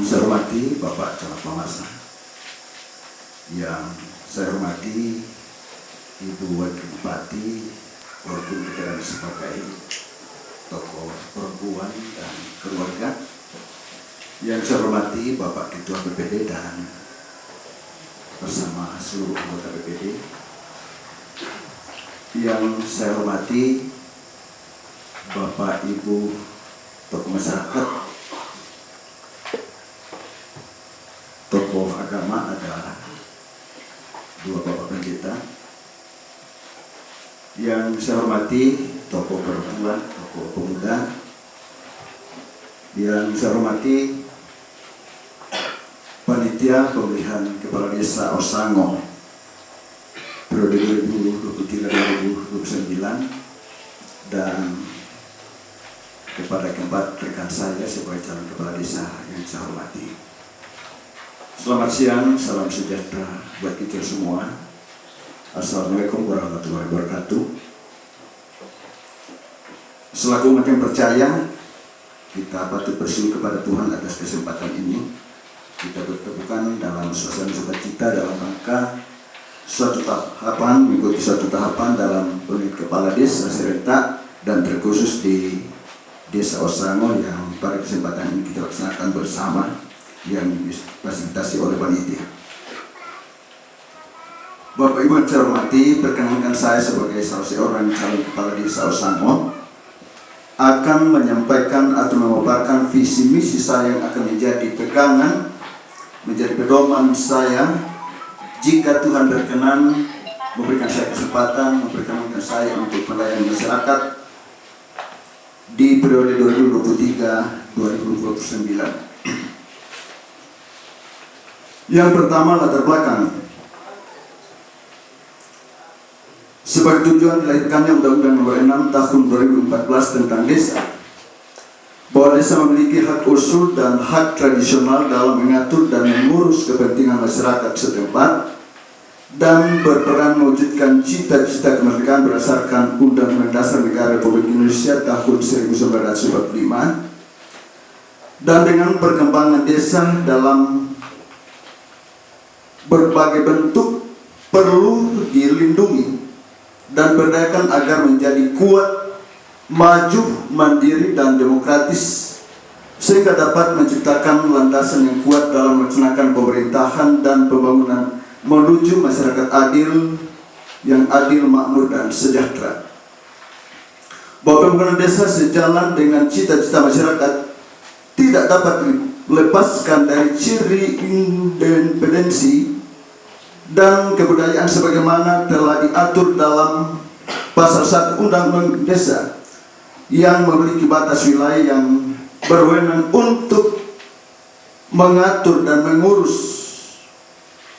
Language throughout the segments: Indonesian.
saya hormati Bapak Camat Mamasa, yang saya hormati Ibu Wakil Bupati, walaupun kita sebagai tokoh perempuan dan keluarga, yang saya hormati Bapak Ketua BPD dan bersama seluruh anggota BPD, yang saya hormati Bapak Ibu tokoh masyarakat, tokoh agama, ada dua Bapak Pendeta, yang saya hormati tokoh perempuan, tokoh pemuda, yang saya hormati panitia pemilihan kepala desa Osango periode 2023-2029, dan kepada keempat rekan saya sebagai calon kepala desa yang saya hormati. Selamat siang, salam sejahtera buat kita semua. Assalamualaikum warahmatullahi wabarakatuh. Selaku umat yang percaya, kita patut bersyukur kepada Tuhan atas kesempatan ini. Kita bertemukan dalam suasana sukacita dalam rangka suatu tahapan, mengikuti suatu tahapan dalam pemilihan kepala desa serentak dan terkhusus di Desa Osango yang pada kesempatan ini kita laksanakan bersama, yang difasilitasi oleh panitia. Bapak Ibu yang saya hormati, perkenankan saya sebagai salah seorang calon kepala desa Osango akan menyampaikan atau memaparkan visi misi saya yang akan menjadi pegangan, menjadi pedoman saya jika Tuhan berkenan memberikan saya kesempatan, memperkenankan saya untuk melayani masyarakat di periode 2023-2029. Yang pertama, latar belakang. Sebagai tujuan dilahirkannya Undang-Undang Nomor 6 Tahun 2014 tentang desa, bahwa desa memiliki hak usul dan hak tradisional dalam mengatur dan mengurus kepentingan masyarakat setempat dan berperan mewujudkan cita-cita kemerdekaan berdasarkan Undang-Undang Dasar Negara Republik Indonesia tahun 1945, dan dengan perkembangan desa dalam berbagai bentuk perlu dilindungi dan berdayakan agar menjadi kuat, maju, mandiri, dan demokratis, sehingga dapat menciptakan landasan yang kuat dalam melaksanakan pemerintahan dan pembangunan menuju masyarakat adil, yang adil, makmur, dan sejahtera. Bahwa pembangunan desa sejalan dengan cita-cita masyarakat tidak dapat dilepaskan dari ciri independensi dan kebudayaan sebagaimana telah diatur dalam pasal 1 Undang-Undang Desa, yang memiliki batas wilayah yang berwenang untuk mengatur dan mengurus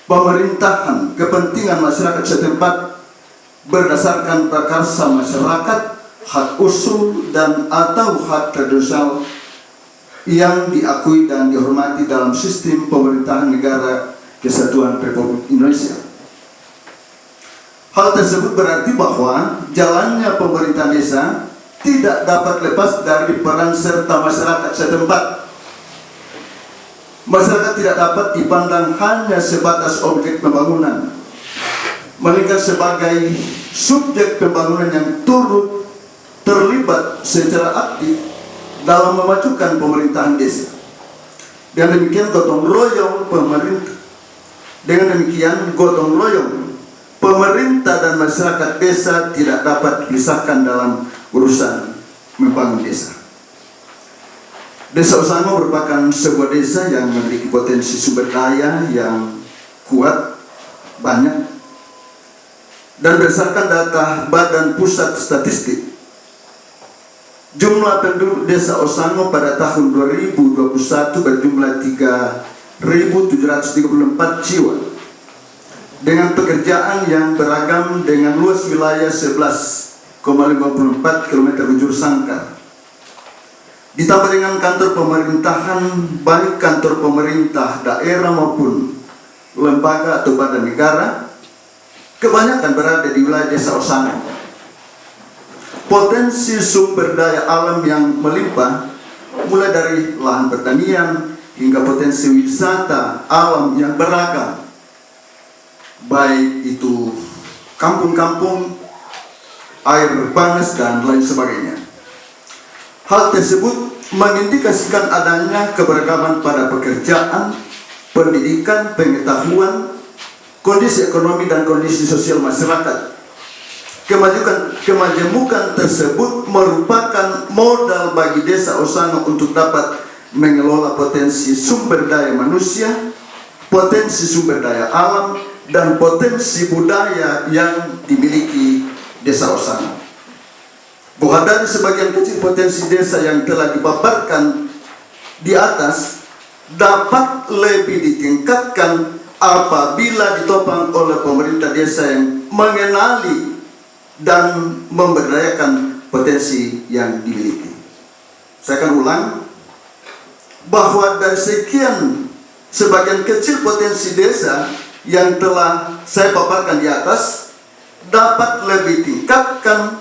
pemerintahan kepentingan masyarakat setempat berdasarkan prakarsa masyarakat, hak usul dan atau hak tradisional yang diakui dan dihormati dalam sistem pemerintahan negara Kesatuan Republik Indonesia. Hal tersebut berarti bahwa jalannya pemerintahan desa tidak dapat lepas dari peran serta masyarakat setempat. Masyarakat tidak dapat dipandang hanya sebatas objek pembangunan, melainkan sebagai subjek pembangunan yang turut terlibat secara aktif dalam memajukan pemerintahan desa. Dan demikian gotong royong pemerintah dan masyarakat desa tidak dapat dipisahkan dalam urusan membangun desa. Desa Osango merupakan sebuah desa yang memiliki potensi sumber daya yang kuat, banyak, dan berdasarkan data Badan Pusat Statistik, jumlah penduduk desa Osango pada tahun 2021 berjumlah 3.734 jiwa, dengan pekerjaan yang beragam dengan luas wilayah 11,54 km bujur sangkar. Ditambah dengan kantor pemerintahan, baik kantor pemerintah daerah maupun lembaga atau badan negara, kebanyakan berada di wilayah desa Osango. Potensi sumber daya alam yang melimpah, mulai dari lahan pertanian, hingga potensi wisata alam yang beragam, baik itu kampung-kampung, air panas, dan lain sebagainya. Hal tersebut mengindikasikan adanya keberagaman pada pekerjaan, pendidikan, pengetahuan, kondisi ekonomi dan kondisi sosial masyarakat. Kemajemukan tersebut merupakan modal bagi Desa Osango untuk dapat mengelola potensi sumber daya manusia, potensi sumber daya alam, dan potensi budaya yang dimiliki Desa Osango. Bahwa dari sebagian kecil potensi desa yang telah dipaparkan di atas dapat lebih ditingkatkan apabila ditopang oleh pemerintah desa yang mengenali dan memberdayakan potensi yang dimiliki. Saya akan ulang, bahwa dari sebagian kecil potensi desa yang telah saya paparkan di atas dapat lebih tingkatkan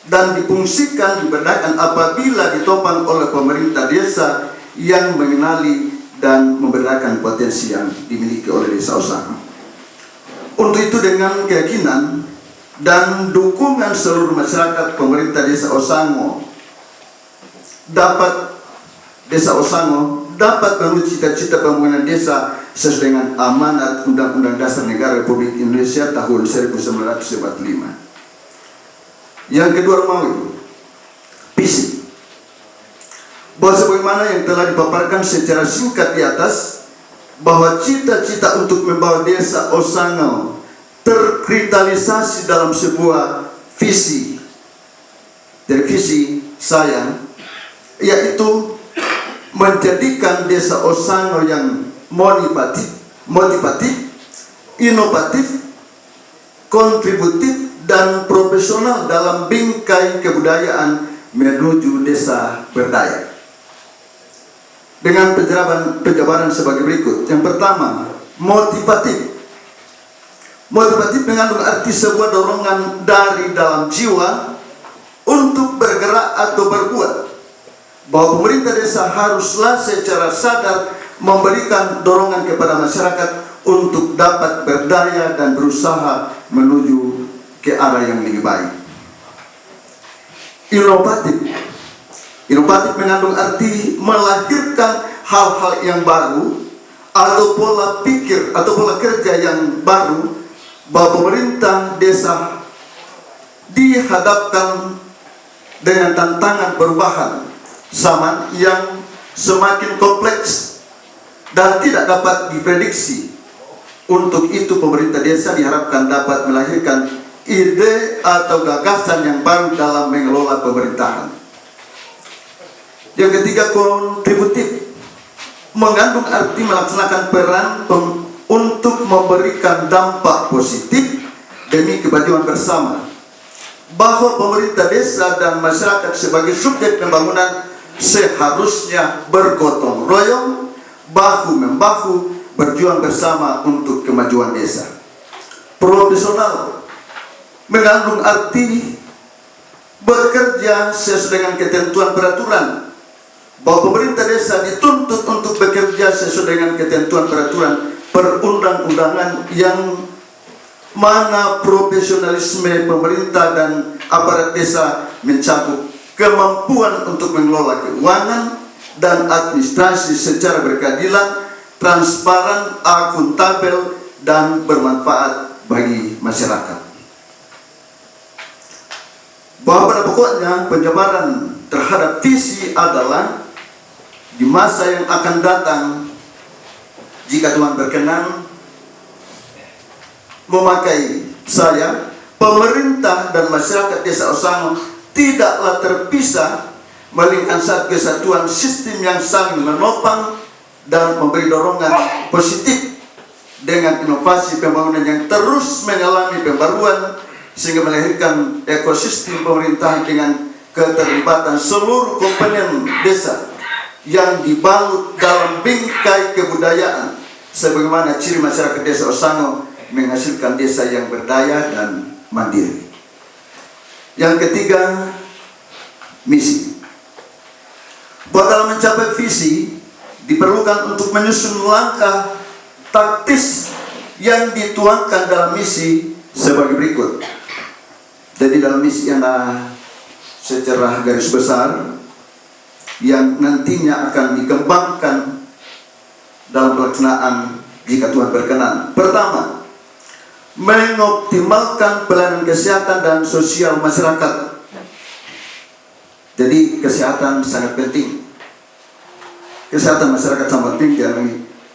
dan difungsikan, diberdayakan apabila ditopang oleh pemerintah desa yang mengenali dan memberdayakan potensi yang dimiliki oleh Desa Osango. Untuk itu, dengan keyakinan dan dukungan seluruh masyarakat, pemerintah Desa Osango dapat menuju cita-cita pembangunan desa sesuai dengan amanat Undang-Undang Dasar Negara Republik Indonesia tahun 1945. Yang kedua, Romawi, visi. Bahwa sebagaimana yang telah dipaparkan secara singkat di atas, bahwa cita-cita untuk membawa Desa Osango terkristalisasi dalam sebuah visi. Dari visi saya, yaitu menjadikan Desa Osango yang motivatif, inovatif, kontributif, dan profesional dalam bingkai kebudayaan menuju desa berdaya. Dengan penjabaran sebagai berikut. Yang pertama, motivatif. Motivatif mengandung arti sebuah dorongan dari dalam jiwa untuk bergerak atau berbuat. Bahwa pemerintah desa haruslah secara sadar memberikan dorongan kepada masyarakat untuk dapat berdaya dan berusaha menuju ke arah yang lebih baik. Inovatif mengandung arti melahirkan hal-hal yang baru atau pola pikir atau pola kerja yang baru, bahwa pemerintah desa dihadapkan dengan tantangan perubahan zaman yang semakin kompleks dan tidak dapat diprediksi. Untuk itu, pemerintah desa diharapkan dapat melahirkan ide atau gagasan yang baru dalam mengelola pemerintahan. Yang ketiga, kontributif, mengandung arti melaksanakan peran untuk memberikan dampak positif demi kemajuan bersama. Bahwa pemerintah desa dan masyarakat sebagai subjek pembangunan seharusnya bergotong royong, bahu-membahu, berjuang bersama untuk kemajuan desa. Profesional mengandung arti bekerja sesuai dengan ketentuan peraturan, bahwa pemerintah desa dituntut untuk bekerja sesuai dengan ketentuan peraturan perundang-undangan yang mana profesionalisme pemerintah dan aparat desa mencakup kemampuan untuk mengelola keuangan dan administrasi secara berkeadilan, transparan, akuntabel, dan bermanfaat bagi masyarakat. Bahwa pada pokoknya penjabaran terhadap visi adalah di masa yang akan datang, jika Tuhan berkenan memakai saya, pemerintah dan masyarakat Desa Osango tidaklah terpisah, melainkan satu kesatuan sistem yang saling menopang dan memberi dorongan positif dengan inovasi pembangunan yang terus mengalami pembaruan, sehingga melahirkan ekosistem pemerintahan dengan keterlibatan seluruh komponen desa yang dibalut dalam bingkai kebudayaan, sebagaimana ciri masyarakat Desa Osango menghasilkan desa yang berdaya dan mandiri. Yang ketiga, misi. Bahwa dalam mencapai visi diperlukan untuk menyusun langkah taktis yang dituangkan dalam misi sebagai berikut. Jadi dalam misi yang secara garis besar yang nantinya akan dikembangkan dalam pelaksanaan jika Tuhan berkenan. Pertama, mengoptimalkan pelayanan kesehatan dan sosial masyarakat. Jadi kesehatan sangat penting. Kesehatan masyarakat sangat penting,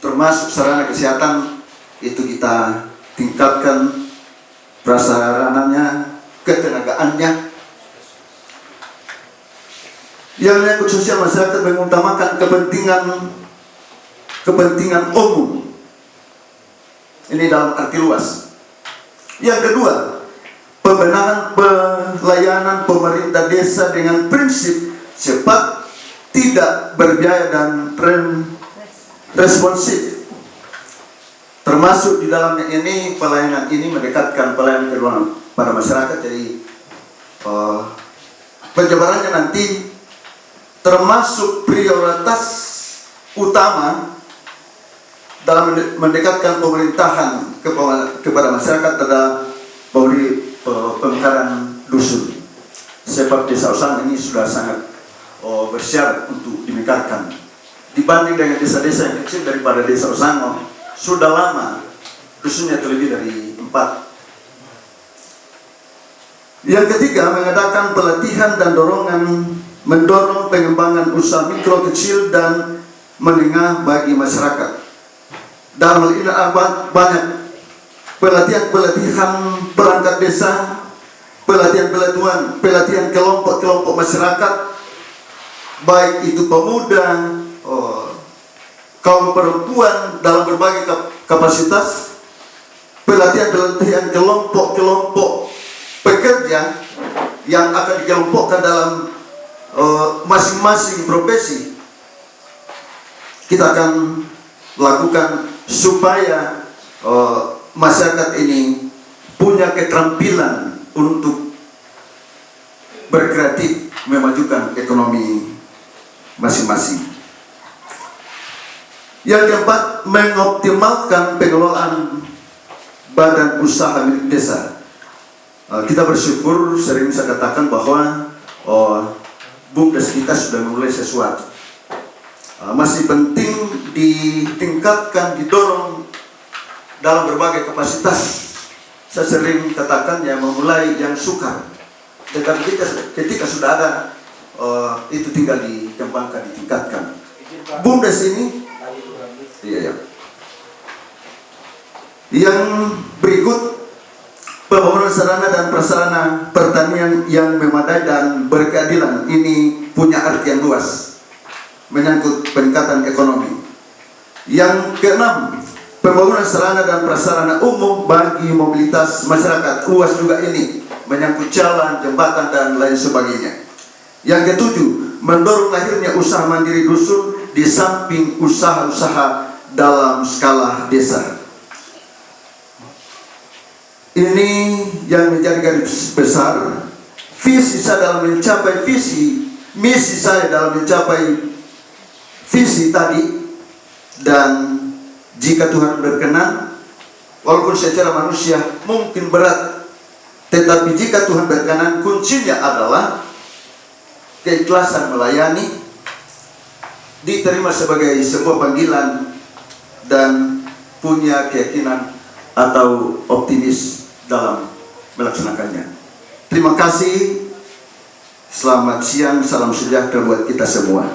termasuk sarana kesehatan itu kita tingkatkan prasarananya, ketenagaannya. Yang menyangkut sosial masyarakat mengutamakan kepentingan umum. Ini dalam arti luas. Yang kedua, pembenahan pelayanan pemerintah desa dengan prinsip cepat, tidak berbiaya dan responsif. Termasuk di dalamnya ini pelayanan ini mendekatkan pelayanan kedua pada masyarakat. Jadi penjabarannya nanti termasuk prioritas utama dalam mendekatkan pemerintahan kepada masyarakat adalah pemekaran dusun. Sebab desa Osang ini sudah sangat bersyarat untuk dimekarkan. Dibanding dengan desa-desa yang kecil daripada desa Osango, sudah lama dusunnya terlebih dari 4. Yang ketiga, mengadakan pelatihan dan mendorong pengembangan usaha mikro, kecil, dan menengah bagi masyarakat. Dalam hal ini banyak pelatihan perangkat desa, pelatihan kelompok masyarakat, baik itu pemuda, kaum perempuan dalam berbagai kapasitas, pelatihan kelompok pekerja yang akan dikelompokkan dalam masing-masing profesi. Kita akan lakukan supaya masyarakat ini punya keterampilan untuk berkreatif memajukan ekonomi masing-masing. Yang keempat, mengoptimalkan pengelolaan badan usaha milik desa. Kita bersyukur, sering saya katakan bahwa BUMDes kita sudah mulai sesuatu. Masih penting ditingkatkan, didorong dalam berbagai kapasitas. Saya sering katakan ya, memulai yang sukar. Tetapi ketika sudah ada, itu tinggal dikembangkan, ditingkatkan. BUMDes ini, iya. Yang berikut, pembangunan sarana dan prasarana pertanian yang memadai dan berkeadilan. Ini punya artian luas, menyangkut peningkatan ekonomi. Yang keenam, pembangunan sarana dan prasarana umum bagi mobilitas masyarakat. Luas juga ini, menyangkut jalan, jembatan, dan lain sebagainya. Yang ketujuh, mendorong lahirnya usaha mandiri dusun di samping usaha-usaha dalam skala desa. Ini yang menjadi garis besar visi saya dalam mencapai misi saya dalam mencapai visi tadi. Dan jika Tuhan berkenan, walaupun secara manusia mungkin berat, tetapi jika Tuhan berkenan, kuncinya adalah keikhlasan melayani, diterima sebagai sebuah panggilan, dan punya keyakinan atau optimis dalam melaksanakannya. Terima kasih. Selamat siang, salam sejahtera buat kita semua.